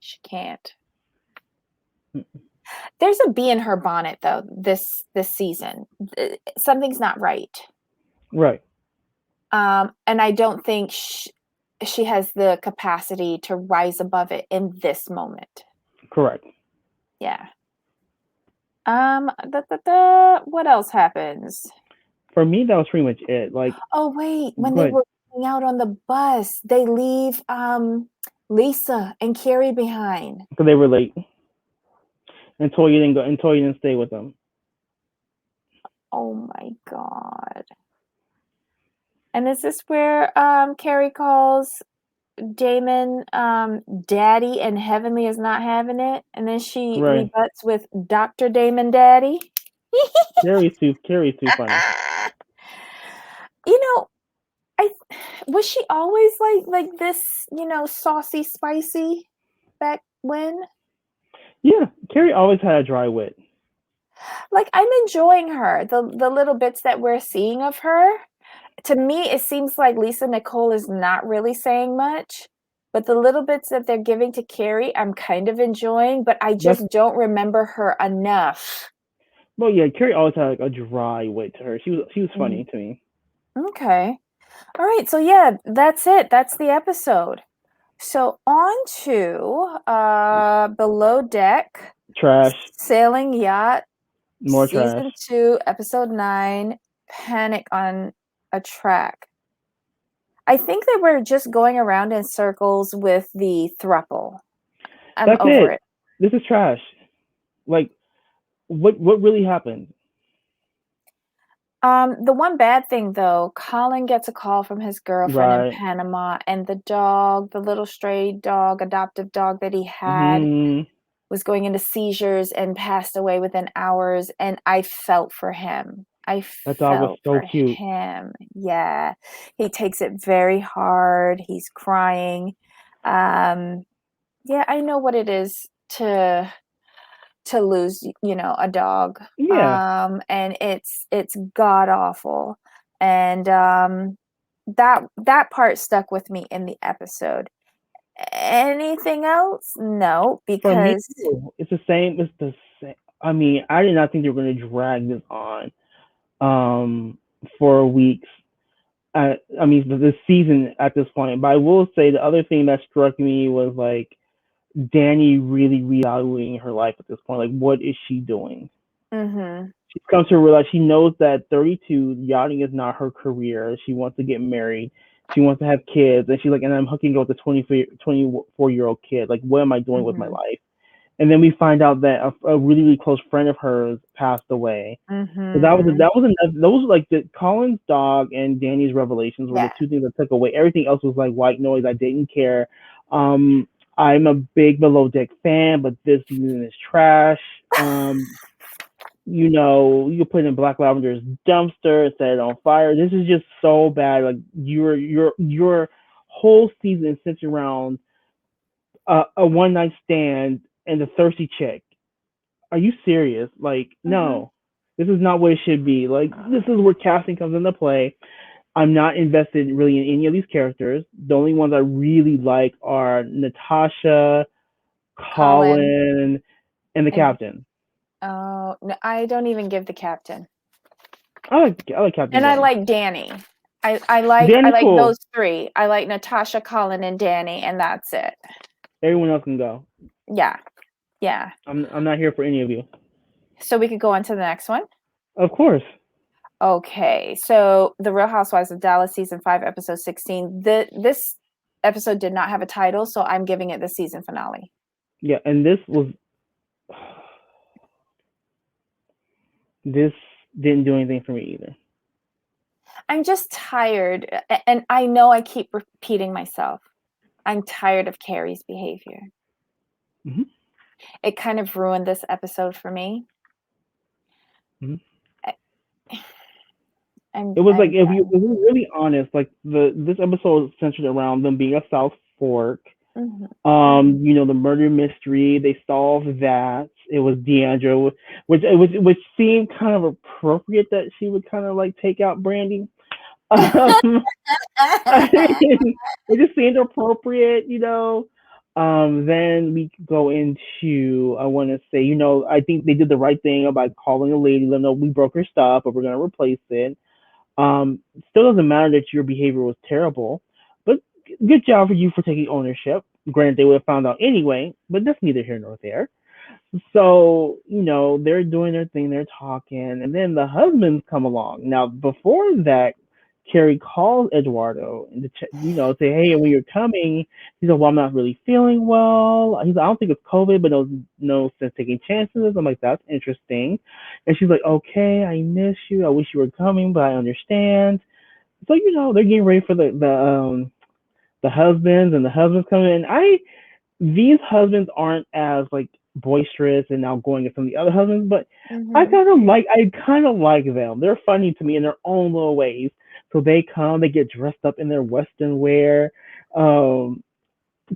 She can't. There's a bee in her bonnet, though, this season. Something's not right. Right. And I don't think she has the capacity to rise above it in this moment. Correct. Yeah. What else happens? For me, that was pretty much it. Like, oh wait, when they were going out on the bus, they leave Lisa and Carrie behind because they were late, and Toya didn't go, and Toya didn't stay with them. Oh my God. And is this where Carrie calls Damon Daddy and Heavenly is not having it? And then she rebuts with Dr. Damon Daddy? Carrie's too funny. Was she always like this, saucy, spicy back when? Yeah, Carrie always had a dry wit. Like, I'm enjoying her. The little bits that we're seeing of her. To me, it seems like Lisa Nicole is not really saying much. But the little bits that they're giving to Carrie, I'm kind of enjoying, but I That's just don't remember her enough. well, yeah. Carrie always had like a dry wit to her. She was Mm. funny to me. Okay. All right. So yeah, that's it. That's the episode. So on to Below Deck, Trash, Sailing Yacht, more trash. Season 2, Episode 9, Panic on a Track. I think that we're just going around in circles with the thruple. I'm That's over it. it. This is trash. Like, what really happened? The one bad thing though, Colin gets a call from his girlfriend in Right. Panama, and the dog, the little stray dog, adoptive dog that he had, Hmm. was going into seizures and passed away within hours, and I felt for him. I That dog was felt so for cute. him. Yeah. He takes it very hard. He's crying. Um, yeah, I know what it is to lose, a dog. Yeah. And it's god awful. And that part stuck with me in the episode. Anything else? No, For me, because it's the same. It's the same. I mean, I did not think they were going to drag this on for weeks. I mean, the season at this point. But I will say the other thing that struck me was like Danny really reevaluating her life at this point. Like, what is she doing? mhm. She's come to realize she knows that 32 yachting is not her career. She wants to get married. She wants to have kids, and she's like, and I'm hooking up with a 24-year-old kid. Like, what am I doing with my Mhm. life? And then we find out that a really, really close friend of hers passed away. So Mhm. those like the Colin's dog and Danny's revelations were the Yeah. two things that took away. Everything else was like white noise. I didn't care. Um, I'm a big Below Deck fan, but this season is trash. You put it in Black Lavender's dumpster and set it on fire. This is just so bad. Like your whole season is centered around a one night stand and a thirsty chick. Are you serious? Like, Mhm. no, this is not what it should be. Like, this is where casting comes into play. I'm not invested really in any of these characters. The only ones I really like are Natasha, Colin Colin, and the and captain. oh, no, I don't even give the captain. I like Captain And I Danny. like Danny. I Danny's like cool. those three. I like Natasha, Colin, and Danny, and that's it. Everyone else can go. Yeah. Yeah. I'm not here for any of you. So we could go on to the next one. Of course. Okay. So The Real Housewives of Dallas season 5 episode 16. This episode did not have a title, so I'm giving it the season finale. Yeah, and this didn't do anything for me either. I'm just tired, and I know I keep repeating myself. I'm tired of Carrie's behavior. Mm-hmm. It kind of ruined this episode for me. Mm-hmm. I, I'm It was like I'm if we're really honest, like this episode centered around them being a South Fork. done. The murder mystery, they solved that. It was Deandra, which seemed kind of appropriate that she would kind of like take out Brandy. Um, I mean, it just seemed appropriate. Then we go into, I want to say, I think they did the right thing about calling a lady, let them know we broke her stuff, but we're going to replace it. Still doesn't matter that your behavior was terrible, but good job for you for taking ownership. Granted, they would have found out anyway, but that's neither here nor there. So, they're doing their thing, they're talking, and then the husbands come along. Now, before that, Carrie calls Eduardo and say, hey, when you're coming, he's like, well, I'm not really feeling well. He's like, I don't think it's COVID, but no sense taking chances. I'm like, that's interesting. And she's like, okay, I miss you. I wish you were coming, but I understand. So, they're getting ready for the husbands, and the husbands coming in. These husbands aren't as like boisterous and outgoing as some of the other husbands, but Mm-hmm. I kind of like them. They're funny to me in their own little ways. So they come, they get dressed up in their Western wear. Um,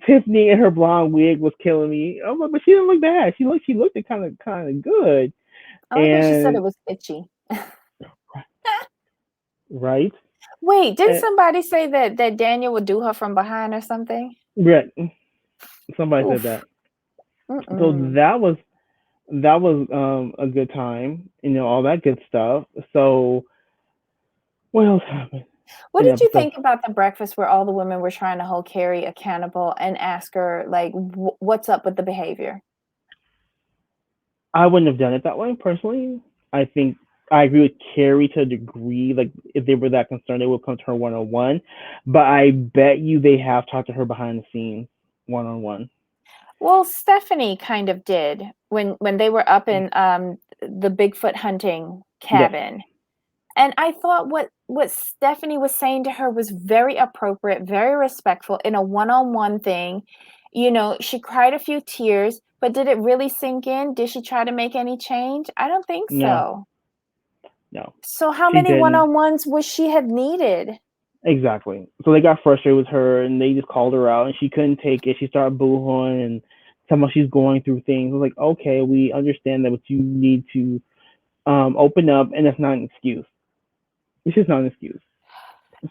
Tiffany in her blonde wig was killing me. Oh, but she didn't look bad. She looked kind of good. I like when she said it And was itchy. right. Wait, didn't And, somebody say that Daniel would do her from behind or something? Right. Somebody said Oof. that. So Mm-mm. that was a good time, all that good stuff. So what else happened What in the did you episode? think about the breakfast where all the women were trying to hold Carrie accountable and ask her, like, what's up with the behavior? I wouldn't have done it that way personally. I think I agree with Carrie to a degree. Like if they were that concerned, they would come to her one on one. But I bet you they have talked to her behind the scenes one on one. Well, Stephanie kind of did when they were up in the Bigfoot hunting Yes. cabin. And I thought what Stephanie was saying to her was very appropriate, very respectful in a one-on-one thing. You know, she cried a few tears, but did it really sink in? Did she try to make any change? I don't think No. so. No. So how She many didn't. one-on-ones would she have needed? Exactly. So they got frustrated with her and they just called her out and she couldn't take it. She started boohooing and talking about she's going through things. I was like, okay, we understand that, but you need to open up, and that's not an excuse. It's just not an excuse.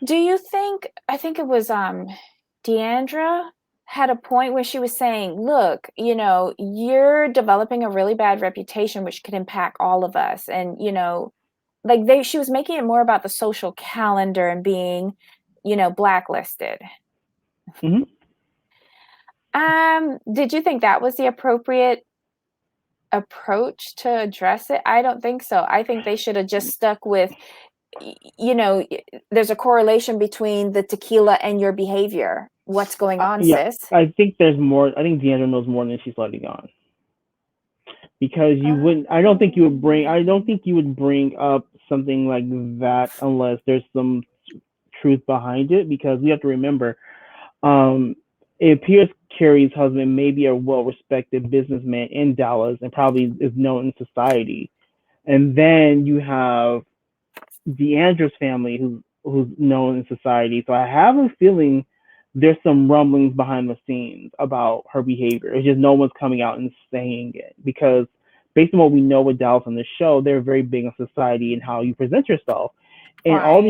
Do you think I think it was Deandra had a point where she was saying, "Look, you know, you're developing a really bad reputation which could impact all of us." And, you know, like they she was making it more about the social calendar and being, you know, blacklisted. Hmm. Did you think that was the appropriate approach to address it? I don't think so. I think they should have just stuck with you know, there's a correlation between the tequila and your behavior. What's going on, Yeah, sis? I think there's more. I think Deandra knows more than she's letting on, because you wouldn't. I don't think you would bring. I don't think you would bring up something like that unless there's some truth behind it. Because we have to remember, um, it appears Carrie's husband may be a well-respected businessman in Dallas and probably is known in society. And then you have Deandra's family, who's known in society. So I have a feeling there's some rumblings behind the scenes about her behavior. It's just no one's coming out and saying it, because based on what we know with Dallas on the show, they're very big on society and how you present yourself. And Right, all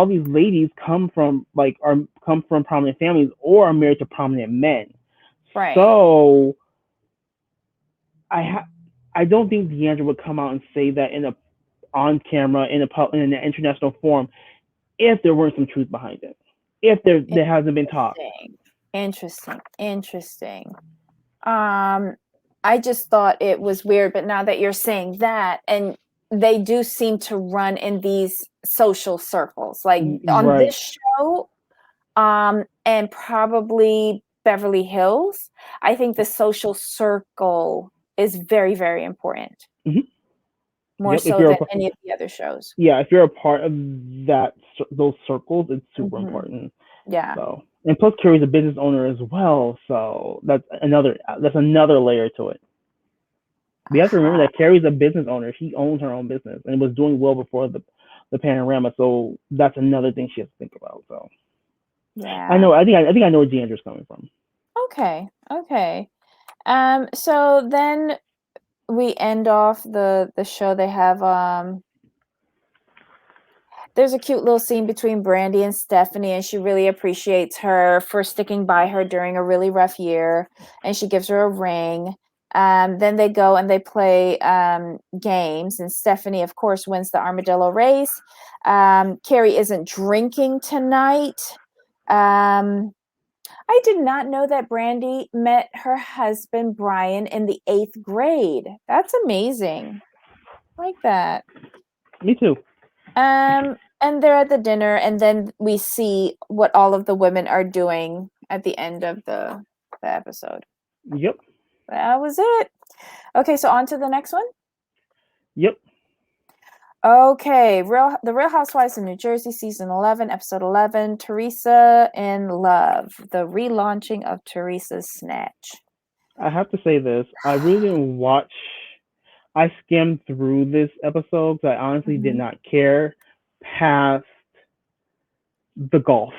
these ladies come from prominent families or are married to prominent men. right. So I ha- I don't think Deandra would come out and say that in a on camera in an international forum if there weren't some truth behind it. If there hasn't been talk. Interesting. Interesting. Interesting. Um, I just thought it was weird, but now that you're saying that, and they do seem to run in these social circles. Like on Right. this show, and probably Beverly Hills, I think the social circle is very, very important, Hmm. more Yep. If so you're than any of the other shows. if you're a part of that those circles, it's super Hmm. important. Yeah. So, and plus Carrie's a business owner as well, so that's another layer to it. We have to remember Aha. that Carrie's a business owner. She owns her own business and was doing well before the panorama. So that's another thing she has to think about. So I Yeah. know. I think I know where Deandra's coming from. Okay. Okay. So then we end off the show. They have there's a cute little scene between Brandy and Stephanie, and she really appreciates her for sticking by her during a really rough year, and she gives her a ring. Then they go and they play games, and Stephanie, of course, wins the armadillo race. Carrie isn't drinking tonight. Um, I did not know that Brandy met her husband Brian in the 8th grade. That's amazing. I like that. Me too. And they're at the dinner, and then we see what all of the women are doing at the end of the episode. Yep. That was it. Okay, so on to the next one. Yep. Okay, the Real Housewives of New Jersey, season 11, episode 11, Teresa in Love, the relaunching of Teresa's Snatch. I have to say this. I really didn't watch. I skimmed through this episode because I honestly did Mhm. not care past the golf.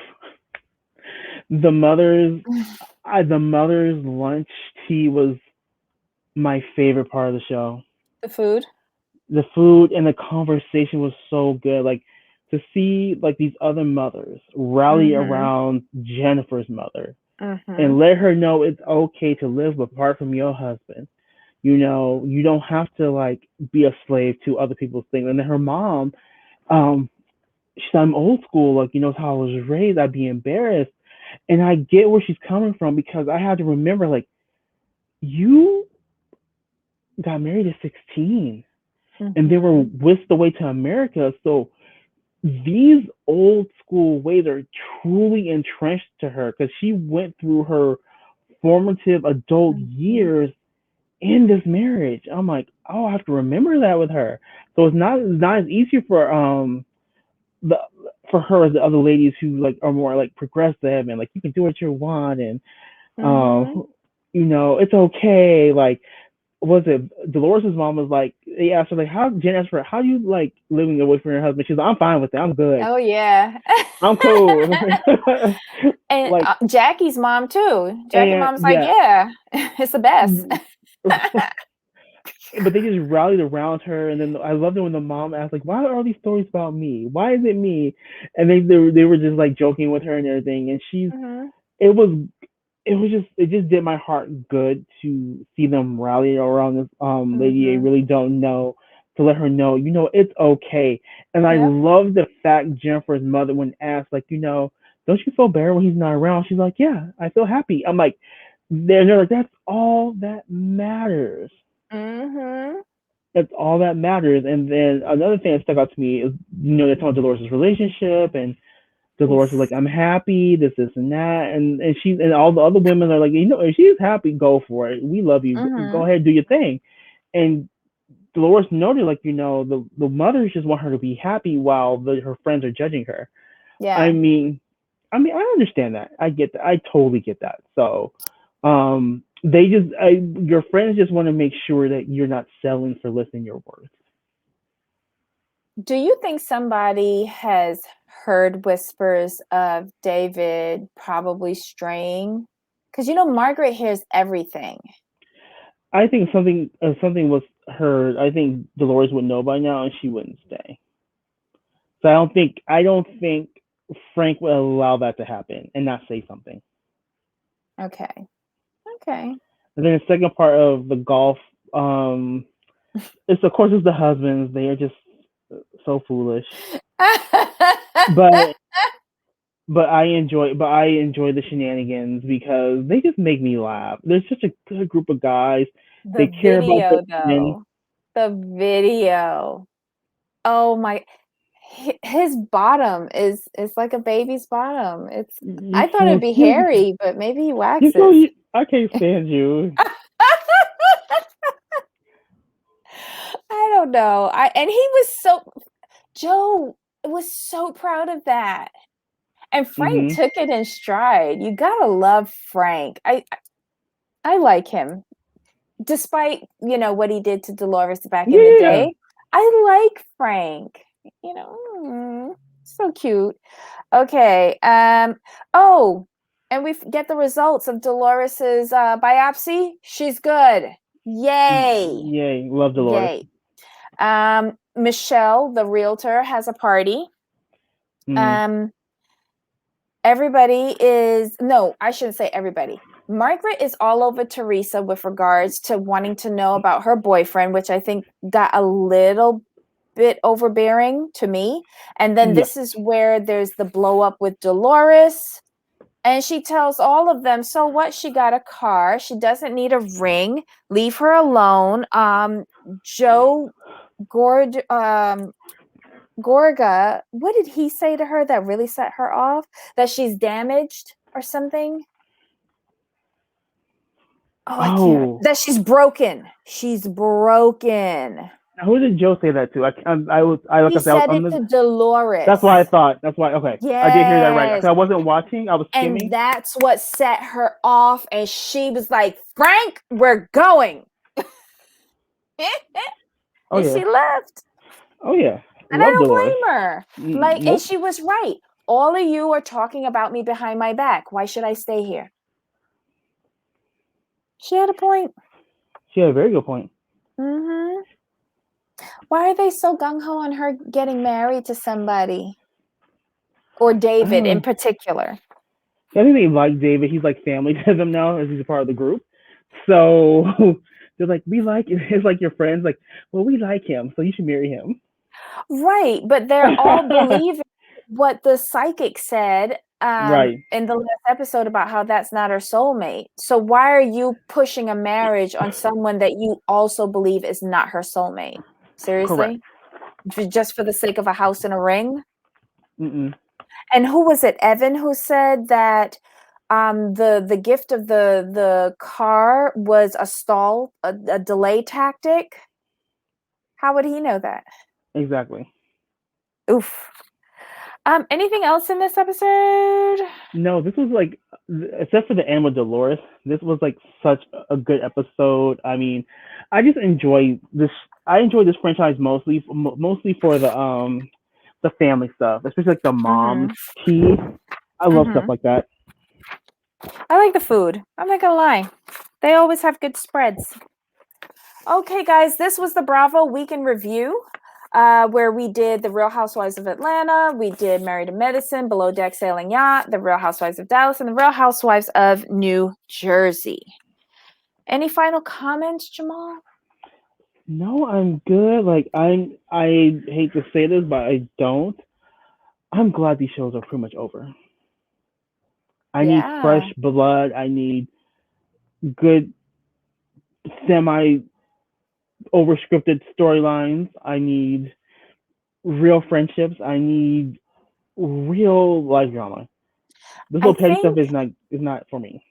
The mother's the mother's lunch tea was my favorite part of the show. The food. The food and the conversation was so good. Like to see like these other mothers rally Mhm. around Jennifer's mother. Mm-hmm. and let her know it's okay to live apart from your husband. You don't have to like be a slave to other people's things. And then her mom, um, she's I'm old school, like how I was raised. I'd be embarrassed, and I get where she's coming from because I had to remember like you got married at 16, and they were Mm-hmm. whisked away to America. So these old school ways are truly entrenched to her because she went through her formative adult Mm-hmm. years in this marriage. I'm like, oh, I have to remember that with her. So it's not as easy the for her as the other ladies who like are more like progressive and like you can do what you want and Mm-hmm. it's okay. Like was it Dolores' mom was like they asked her like how Jen asked her how do you like living away from your husband? She's like, I'm fine with it. I'm good. Oh yeah. I'm cool. And Like Jackie's mom too. Jackie and mom's like, yeah. yeah, it's the best. But they just rallied around her, and then I loved it when the mom asked, like, "Why are all these stories about me? Why is it me?" And they were just like joking with her and everything, and Mm-hmm. it was it just did my heart good to see them rally around this lady I Mm-hmm. really don't know to let her know it's okay. And I Yep. love the fact Jennifer's mother when asked like don't you feel better when he's not around? She's like, yeah, I feel happy. I'm like, they're like that's all that matters. Mm-hmm. That's all that matters. And then another thing that stuck out to me is they're talking about Dolores' relationship and Dolores is Oof. like, I'm happy, this, and that, and she's and all the other women are like, if she's happy, go for it. We love you. Go Mm-hmm. ahead, do your thing. And Dolores noted, like, the mothers just want her to be happy while her friends are judging her. I Yeah. mean, I understand that. I get that. I totally get that. So, your friends just want to make sure that you're not selling for less than your worth. Do you think somebody has heard whispers of David probably straying? Because Margaret hears everything. I think something was heard. I think Dolores would know by now, and she wouldn't stay. So I don't think Frank would allow that to happen and not say something. Okay. Okay. And then the second part of the golf, it's of course it's the husbands. They are just so foolish. But I enjoy the shenanigans because they just make me laugh. They're such a good group of guys. The They care about the video, men. though. The video. Oh my, his bottom is like a baby's bottom. You're I thought it'd so be cute. hairy, but maybe he You're so. waxes. I can't stand you. I don't know. And he was Joe was so proud of that. And Frank Mhm. took it in stride. You gotta love Frank. I like him. Despite, what he did to Dolores back in the Yeah. day. I like Frank. So cute. Okay. Oh, and we get the results of Dolores's biopsy. She's good. Yay. Yay. Love Dolores. Yay. Michelle, the realtor, has a party. Mm. Um, everybody is no, I shouldn't say everybody. Margaret is all over Teresa with regards to wanting to know about her boyfriend, which I think got a little bit overbearing to me. And then Yeah. this is where there's the blow up with Dolores. And she tells all of them, so what? She got a car. She doesn't need a ring. Leave her alone. Joe Gord Gorga, what did he say to her that really set her off? That she's damaged or something? Oh, I can't. Oh. That she's broken. She's broken. Now, who did Joe say that to? I like He I said, said it to that's why I Dolores. thought. That's why. Okay, I did hear that right. Yes. I wasn't watching. I was And skimming. that's what set her off. And she was like, Frank, we're going. Oh And yeah. she left. Oh yeah. And I Love don't Dolores. blame her. And Nope. she was right. All of you are talking about me behind my back. Why should I stay here? She had a point. She had a very good point. Mm-hmm. Why are they so gung-ho on her getting married to somebody? Or David in Oh, particular? I think they like David. He's like family to them now as he's a part of the group. So they're like, we like it's like your friends, like, well, we like him, so you should marry him. Right, but they're all believing what the psychic said Right. in the last episode about how that's not her soulmate. So why are you pushing a marriage on someone that you also believe is not her soulmate? Correct. Seriously? Just for the sake of a house and a ring? Mm-mm. And who was it? Evan who said that the gift of the car was a stall, a delay tactic. How would he know that? Exactly. Oof. Anything else in this episode? No, this was like, except for the end with Dolores, this was like such a good episode. I mean, I just enjoy this. I enjoy this franchise mostly for the family stuff, especially like the Mm-hmm. mom's tea. I love stuff Mm-hmm. like that. I like the food. I'm not gonna lie. They always have good spreads. Okay, guys, this was the Bravo Week in Review, where we did The Real Housewives of Atlanta, we did Married to Medicine, Below Deck Sailing Yacht, The Real Housewives of Dallas, and The Real Housewives of New Jersey. Any final comments, Jamal? No, I'm good. Like I hate to say this, but I don't. I'm glad these shows are pretty much over. I need fresh Yeah. blood. I need good semi overscripted storylines. I need real friendships. I need real life drama. This I little petty think stuff is not for me.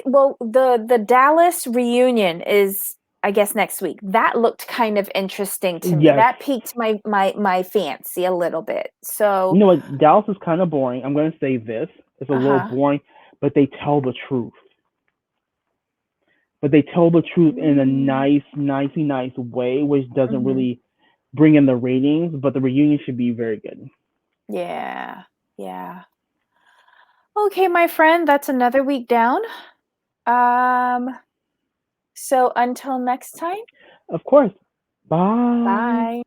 well the Dallas reunion is I guess next week. That looked kind of interesting to me. Yes. That piqued my fancy a little bit. So, You know what? Dallas is kind of boring. I'm gonna say this. It's a little uh-huh. boring, but they tell the truth. But they tell the truth in a Mm, nice way, which doesn't mhm. really bring in the ratings. But the reunion should be very good. Yeah. Yeah. Okay, my friend, that's another week down. Um, so until next time, Of course. Bye. bye.